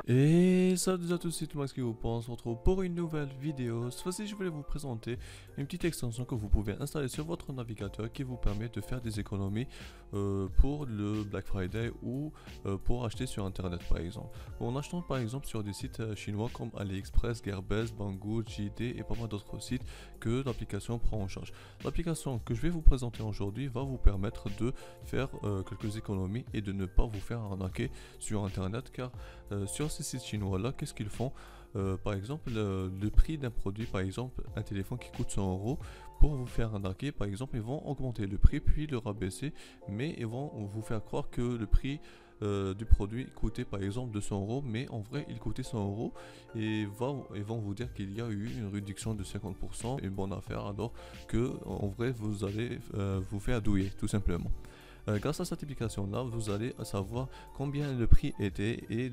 Et salut à tous, c'est Thomas qui vous pense. On se retrouve pour une nouvelle vidéo. Cette fois-ci, je voulais vous présenter une petite extension que vous pouvez installer sur votre navigateur qui vous permet de faire des économies pour le Black Friday ou pour acheter sur internet par exemple. En achetant par exemple sur des sites chinois comme AliExpress, Gearbest, Banggood, JD et pas mal d'autres sites que l'application prend en charge. L'application que je vais vous présenter aujourd'hui va vous permettre de faire quelques économies et de ne pas vous faire arnaquer sur internet, car sur ces sites chinois là, qu'est-ce qu'ils font? Par exemple, le prix d'un produit, par exemple un téléphone qui coûte 100 euros, pour vous faire arnaquer, par exemple ils vont augmenter le prix puis le rabaisser, mais ils vont vous faire croire que le prix du produit coûtait par exemple 200 euros, mais en vrai il coûtait 100 euros, et ils vont vous dire qu'il y a eu une réduction de 50%, une bonne affaire, alors que en vrai vous allez vous faire douiller tout simplement. Grâce à cette application là, vous allez savoir combien le prix était et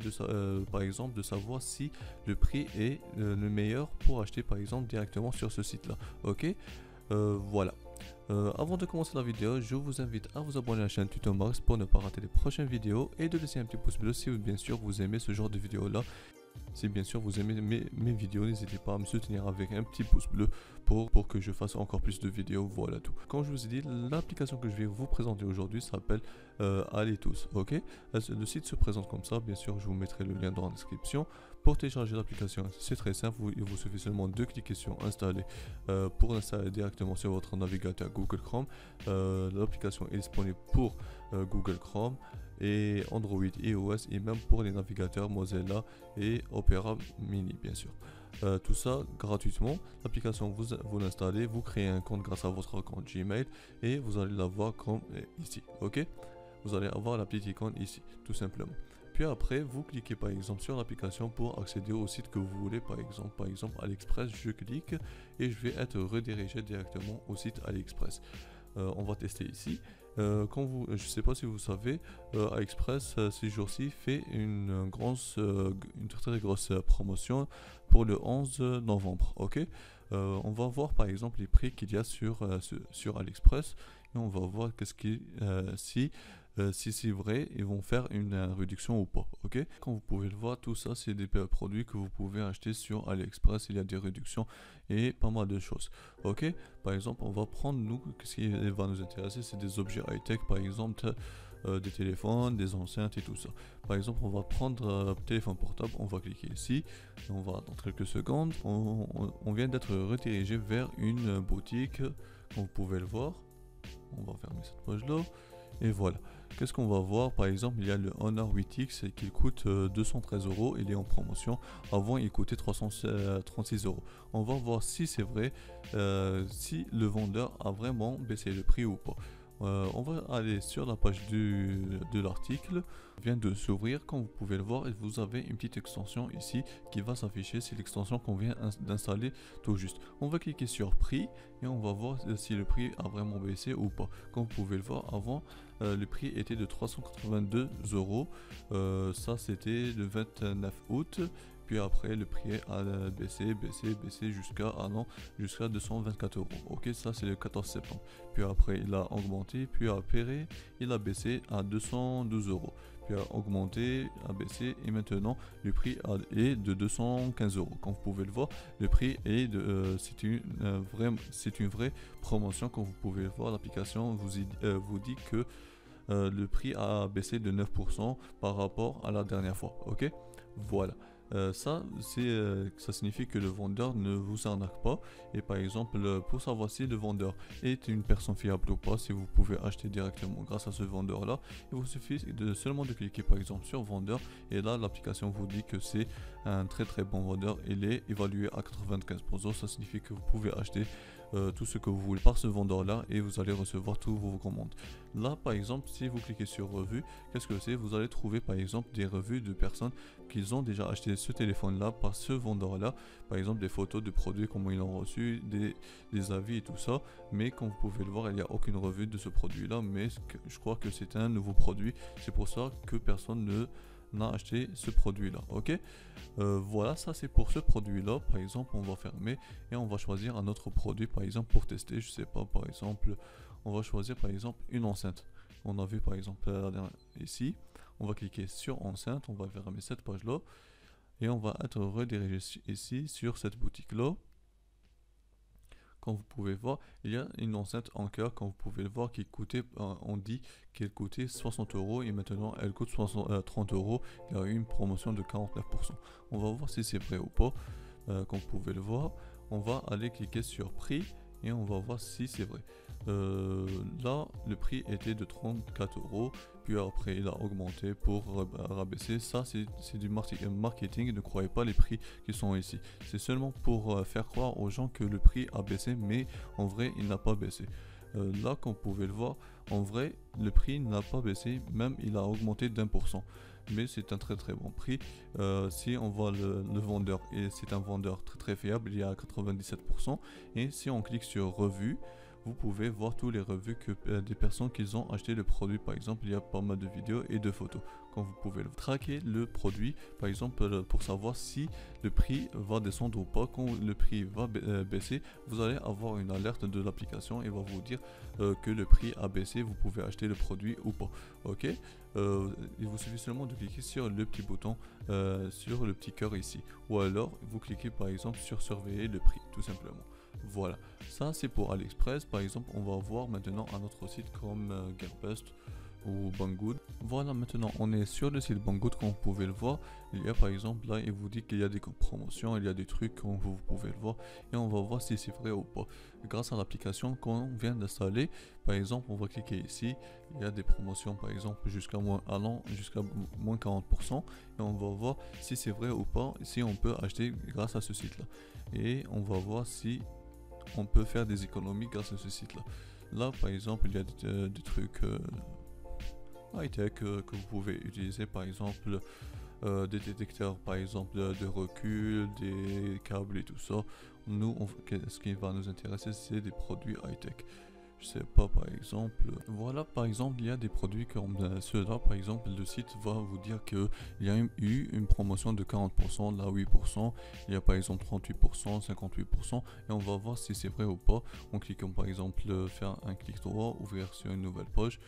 par exemple de savoir si le prix est le meilleur pour acheter par exemple directement sur ce site là. Ok, voilà. Avant de commencer la vidéo, je vous invite à vous abonner à la chaîne Tutomax pour ne pas rater les prochaines vidéos et de laisser un petit pouce bleu si bien sûr vous aimez ce genre de vidéo là. Si bien sûr vous aimez mes vidéos, n'hésitez pas à me soutenir avec un petit pouce bleu pour que je fasse encore plus de vidéos, voilà tout. Comme je vous ai dit, l'application que je vais vous présenter aujourd'hui s'appelle AliTools, ok. Le site se présente comme ça, bien sûr je vous mettrai le lien dans la description. Pour télécharger l'application, c'est très simple, il vous suffit seulement de cliquer sur installer pour l'installer directement sur votre navigateur Google Chrome. L'application est disponible pour Google Chrome et Android, iOS et même pour les navigateurs Mozilla et Opera Mini bien sûr. Tout ça gratuitement. L'application vous l'installez, vous créez un compte grâce à votre compte Gmail et vous allez la voir comme ici, ok. Vous allez avoir la petite icône ici tout simplement. Puis après vous cliquez par exemple sur l'application pour accéder au site que vous voulez, par exemple AliExpress. Je clique et je vais être redirigé directement au site AliExpress. On va tester ici. Je sais pas si vous savez, AliExpress ces jours-ci fait une très grosse promotion pour le 11 novembre. Ok, on va voir par exemple les prix qu'il y a sur AliExpress et on va voir si c'est vrai, ils vont faire une réduction ou pas. Ok, comme vous pouvez le voir, tout ça c'est des produits que vous pouvez acheter sur AliExpress. Il y a des réductions et pas mal de choses. Ok, par exemple on va prendre ce qui va nous intéresser, c'est des objets high-tech, par exemple des téléphones, des enceintes et tout ça. Par exemple on va prendre téléphone portable, on va cliquer ici et on va attendre quelques secondes. On vient d'être redirigé vers une boutique, comme vous pouvez le voir. On va fermer cette page là et voilà. Qu'est-ce qu'on va voir? Par exemple il y a le Honor 8X qui coûte 213 euros, il est en promotion. Avant il coûtait 336 euros. On va voir si c'est vrai, si le vendeur a vraiment baissé le prix ou pas. On va aller sur la page de l'article, vient de s'ouvrir. Comme vous pouvez le voir, et vous avez une petite extension ici qui va s'afficher. C'est l'extension qu'on vient d'installer tout juste. On va cliquer sur prix et on va voir si le prix a vraiment baissé ou pas. Comme vous pouvez le voir, avant le prix était de 382 euros, ça c'était le 29 août. Puis après le prix a baissé jusqu'à 224 euros. Ok, ça c'est le 14 septembre. Puis après il a augmenté, puis après il a baissé à 212 euros. Puis a augmenté, a baissé et maintenant le prix est de 215 euros. Comme vous pouvez le voir, le prix est c'est une vraie promotion. Comme vous pouvez le voir, l'application vous dit que le prix a baissé de 9% par rapport à la dernière fois. Ok, voilà. Ça signifie que le vendeur ne vous arnaque pas. Et par exemple, pour savoir si le vendeur est une personne fiable ou pas, si vous pouvez acheter directement grâce à ce vendeur là, il vous suffit seulement de cliquer par exemple sur vendeur, et là l'application vous dit que c'est un très très bon vendeur. Il est évalué à 95%. Ça signifie que vous pouvez acheter tout ce que vous voulez par ce vendeur là et vous allez recevoir toutes vos commandes. Là par exemple, si vous cliquez sur revues, qu'est-ce que c'est? Vous allez trouver par exemple des revues de personnes qui ont déjà acheté ce téléphone là par ce vendeur là, par exemple des photos de produits, comment ils l'ont reçu, des avis et tout ça. Mais comme vous pouvez le voir, il n'y a aucune revue de ce produit là, mais je crois que c'est un nouveau produit. C'est pour ça que personne a acheté ce produit là. Ok, voilà, ça c'est pour ce produit là. Par exemple, on va fermer et on va choisir un autre produit, par exemple pour tester. Je sais pas, par exemple, on va choisir par exemple une enceinte. On a vu par exemple ici, on va cliquer sur enceinte, on va fermer cette page là et on va être redirigé ici sur cette boutique là. Comme vous pouvez voir, il y a une enceinte en cœur, comme vous pouvez le voir, qui coûtait, on dit qu'elle coûtait 60 € et maintenant elle coûte 30 €. Il y a eu une promotion de 49%. On va voir si c'est vrai ou pas. Comme vous pouvez le voir, on va aller cliquer sur prix et on va voir si c'est vrai. Là, le prix était de 34 €, puis après il a augmenté pour rabaisser. Ça, c'est du marketing. Ne croyez pas les prix qui sont ici. C'est seulement pour faire croire aux gens que le prix a baissé, mais en vrai, il n'a pas baissé. Là, comme vous pouvez le voir, en vrai, le prix n'a pas baissé, même il a augmenté d'1%. Mais c'est un très très bon prix. Si on voit le vendeur, et c'est un vendeur très très fiable, il y a 97%. Et si on clique sur revue, vous pouvez voir tous les revues des personnes qui ont acheté le produit. Par exemple, il y a pas mal de vidéos et de photos. Quand vous pouvez traquer le produit, par exemple, pour savoir si le prix va descendre ou pas. Quand le prix va baisser, vous allez avoir une alerte de l'application et va vous dire que le prix a baissé, vous pouvez acheter le produit ou pas. Ok, il vous suffit seulement de cliquer sur le petit bouton, sur le petit cœur ici, ou alors vous cliquez par exemple sur surveiller le prix, tout simplement. Voilà, ça c'est pour AliExpress. Par exemple, on va voir maintenant un autre site comme Gearbest ou Banggood. Voilà, maintenant on est sur le site Banggood. Comme vous pouvez le voir, il y a par exemple là, il vous dit qu'il y a des promotions, il y a des trucs comme vous pouvez le voir, et on va voir si c'est vrai ou pas. Grâce à l'application qu'on vient d'installer, par exemple, on va cliquer ici, il y a des promotions par exemple jusqu'à moins 40%, et on va voir si c'est vrai ou pas, si on peut acheter grâce à ce site là, et on va voir si on peut faire des économies grâce à ce site là. Là par exemple, il y a des trucs high-tech que vous pouvez utiliser, par exemple des détecteurs par exemple de recul, des câbles et tout ça. Nous, ce qui va nous intéresser, c'est des produits high-tech. Je sais pas, par exemple, voilà, par exemple, il y a des produits comme ceux-là. Par exemple, le site va vous dire qu'il y a eu une promotion de 40%, là 8%, il y a par exemple 38%, 58%, et on va voir si c'est vrai ou pas. En cliquant par exemple, faire un clic droit, ouvrir sur une nouvelle page.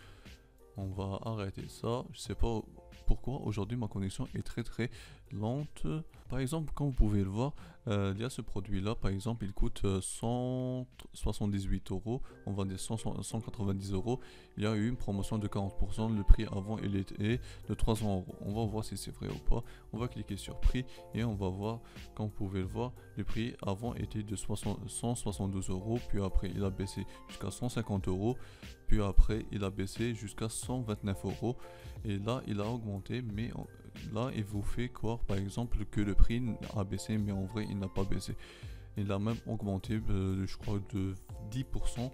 On va arrêter ça. Je sais pas pourquoi aujourd'hui ma connexion est très très lente. Par exemple, comme vous pouvez le voir, il y a ce produit là, par exemple, il coûte 178 €, on va dire 190 €. Il y a eu une promotion de 40%, le prix avant il était de 300 €. On va voir si c'est vrai ou pas. On va cliquer sur prix et on va voir, comme vous pouvez le voir, le prix avant était de 172 €, puis après il a baissé jusqu'à 150 €, puis après il a baissé jusqu'à 129 €, et là il a augmenté, mais là il vous fait croire par exemple que le prix a baissé, mais en vrai il n'a pas baissé. Il a même augmenté, je crois, de 10%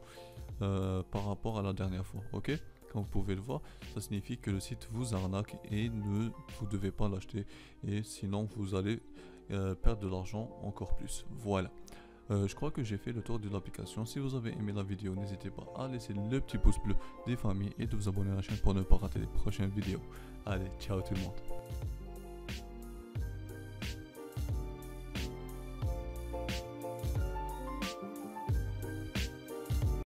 par rapport à la dernière fois. Ok, comme vous pouvez le voir, ça signifie que le site vous arnaque et vous ne devez pas l'acheter, et sinon vous allez perdre de l'argent encore plus. Voilà. Je crois que j'ai fait le tour de l'application. Si vous avez aimé la vidéo, n'hésitez pas à laisser le petit pouce bleu des familles et de vous abonner à la chaîne pour ne pas rater les prochaines vidéos. Allez, ciao tout le monde.